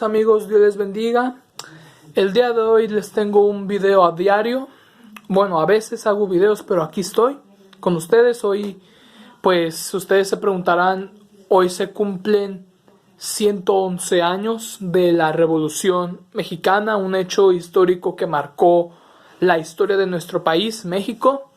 Amigos, Dios les bendiga. El día de hoy les tengo un video a diario. Bueno, a veces hago videos, pero aquí estoy con ustedes. Hoy, pues, ustedes se preguntarán, hoy se cumplen 111 años de la Revolución Mexicana, un hecho histórico que marcó la historia de nuestro país, México.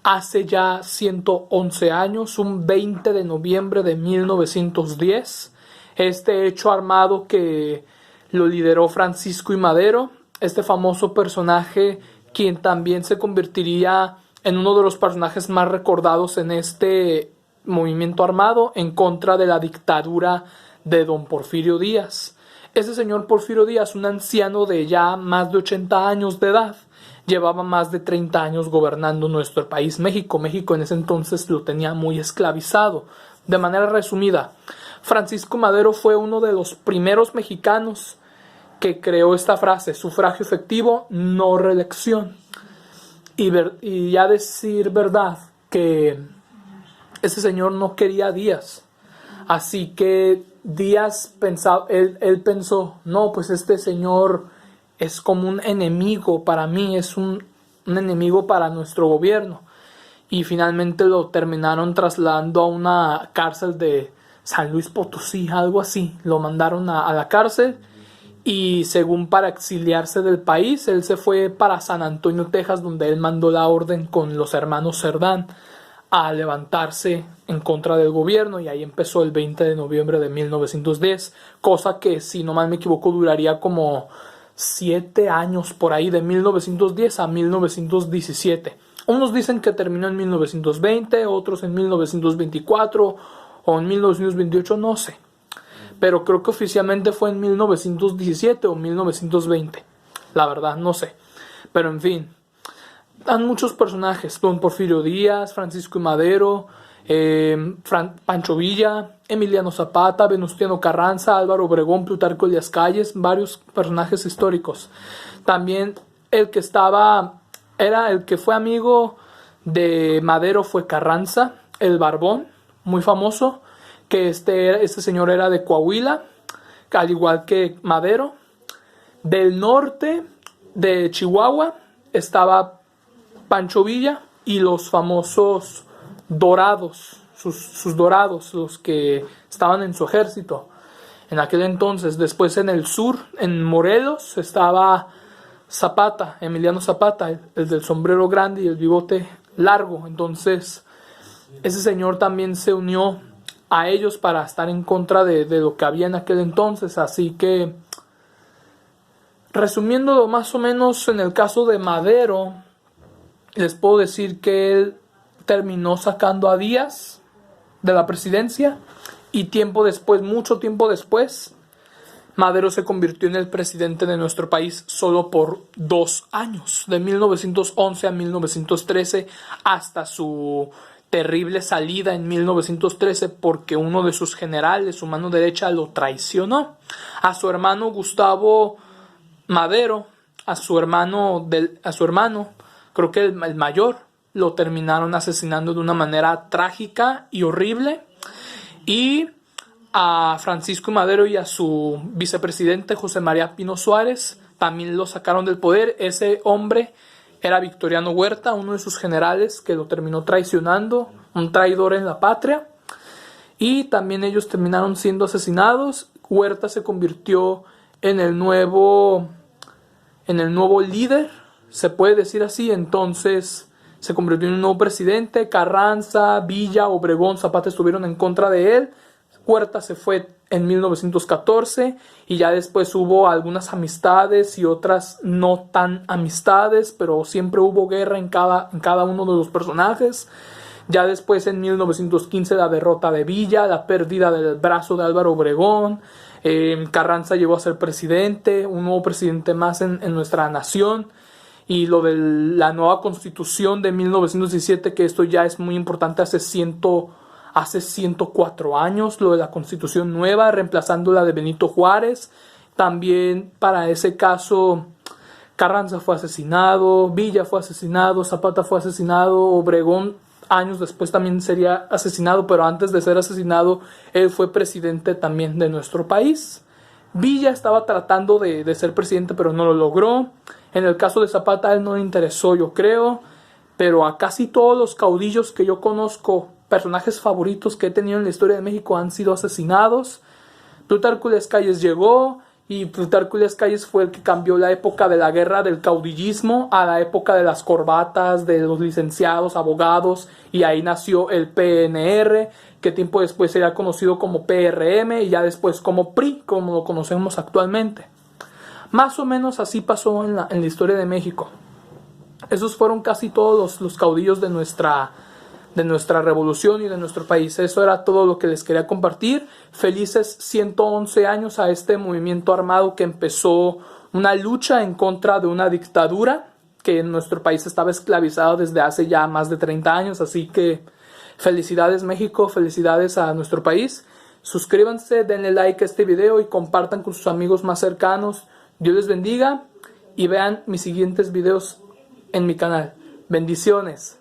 Hace ya 111 años, un 20 de noviembre de 1910. Este hecho armado que lo lideró Francisco I. Madero, este famoso personaje quien también se convertiría en uno de los personajes más recordados en este movimiento armado en contra de la dictadura de don Porfirio Díaz. Ese señor Porfirio Díaz, un anciano de ya más de 80 años de edad, llevaba más de 30 años gobernando nuestro país, México. México en ese entonces lo tenía muy esclavizado. De manera resumida, Francisco Madero fue uno de los primeros mexicanos que creó esta frase: sufragio efectivo, no reelección. Y ya decir verdad que ese señor no quería a Díaz. Así que Díaz él pensó, no, pues este señor es como un enemigo para mí, es un enemigo para nuestro gobierno. Y finalmente lo terminaron trasladando a una cárcel de San Luis Potosí, algo así. Lo mandaron a la cárcel y según para exiliarse del país, él se fue para San Antonio, Texas, donde él mandó la orden con los hermanos Cerdán a levantarse en contra del gobierno, y ahí empezó el 20 de noviembre de 1910, cosa que, si no mal me equivoco, duraría como 7 años por ahí, de 1910 a 1917. Unos dicen que terminó en 1920, otros en 1924 o en 1928, no sé. Pero creo que oficialmente fue en 1917 o 1920. La verdad, no sé. Pero en fin, dan muchos personajes: don Porfirio Díaz, Francisco I. Madero, Pancho Villa, Emiliano Zapata, Venustiano Carranza, Álvaro Obregón, Plutarco Elías Calles, varios personajes históricos. También era el que fue amigo de Madero, fue Carranza, el Barbón, muy famoso, que este señor era de Coahuila, al igual que Madero. Del norte de Chihuahua estaba Pancho Villa y los famosos dorados, sus dorados, los que estaban en su ejército en aquel entonces. Después en el sur, en Morelos, estaba Zapata, Emiliano Zapata, el del sombrero grande y el bigote largo. Entonces ese señor también se unió a ellos para estar en contra de lo que había en aquel entonces. Así que, resumiendo más o menos, en el caso de Madero, les puedo decir que él terminó sacando a Díaz de la presidencia, y mucho tiempo después, Madero se convirtió en el presidente de nuestro país solo por 2 años, de 1911 a 1913, hasta su terrible salida en 1913, porque uno de sus generales, su mano derecha, lo traicionó. A su hermano Gustavo Madero, a su hermano, creo que el mayor, lo terminaron asesinando de una manera trágica y horrible. Y a Francisco Madero y a su vicepresidente José María Pino Suárez también lo sacaron del poder. Ese hombre era Victoriano Huerta, uno de sus generales, que lo terminó traicionando, un traidor en la patria. Y también ellos terminaron siendo asesinados. Huerta se convirtió en el nuevo líder, se puede decir así. Entonces se convirtió en un nuevo presidente. Carranza, Villa, Obregón, Zapata estuvieron en contra de él. Huerta se fue en 1914 y ya después hubo algunas amistades y otras no tan amistades, pero siempre hubo guerra en cada uno de los personajes. Ya después, en 1915, la derrota de Villa, la pérdida del brazo de Álvaro Obregón. Carranza llegó a ser presidente, un nuevo presidente más en nuestra nación. Y lo de la nueva constitución de 1917, que esto ya es muy importante, hace 104 años, lo de la constitución nueva, reemplazando la de Benito Juárez. También para ese caso, Carranza fue asesinado, Villa fue asesinado, Zapata fue asesinado, Obregón años después también sería asesinado, pero antes de ser asesinado, él fue presidente también de nuestro país. Villa estaba tratando de ser presidente, pero no lo logró. En el caso de Zapata, a él no le interesó, yo creo. Pero a casi todos los caudillos que yo conozco, personajes favoritos que he tenido en la historia de México, han sido asesinados. Plutarco Elías Calles llegó, y Plutarco Elías Calles fue el que cambió la época de la guerra del caudillismo a la época de las corbatas, de los licenciados, abogados, y ahí nació el PNR, que tiempo después sería conocido como PRM y ya después como PRI, como lo conocemos actualmente. Más o menos así pasó en la historia de México. Esos fueron casi todos los caudillos de nuestra revolución y de nuestro país. Eso era todo lo que les quería compartir. Felices 111 años a este movimiento armado que empezó una lucha en contra de una dictadura que en nuestro país estaba esclavizado desde hace ya más de 30 años. Así que felicidades México, felicidades a nuestro país. Suscríbanse, denle like a este video y compartan con sus amigos más cercanos. Dios les bendiga y vean mis siguientes videos en mi canal. Bendiciones.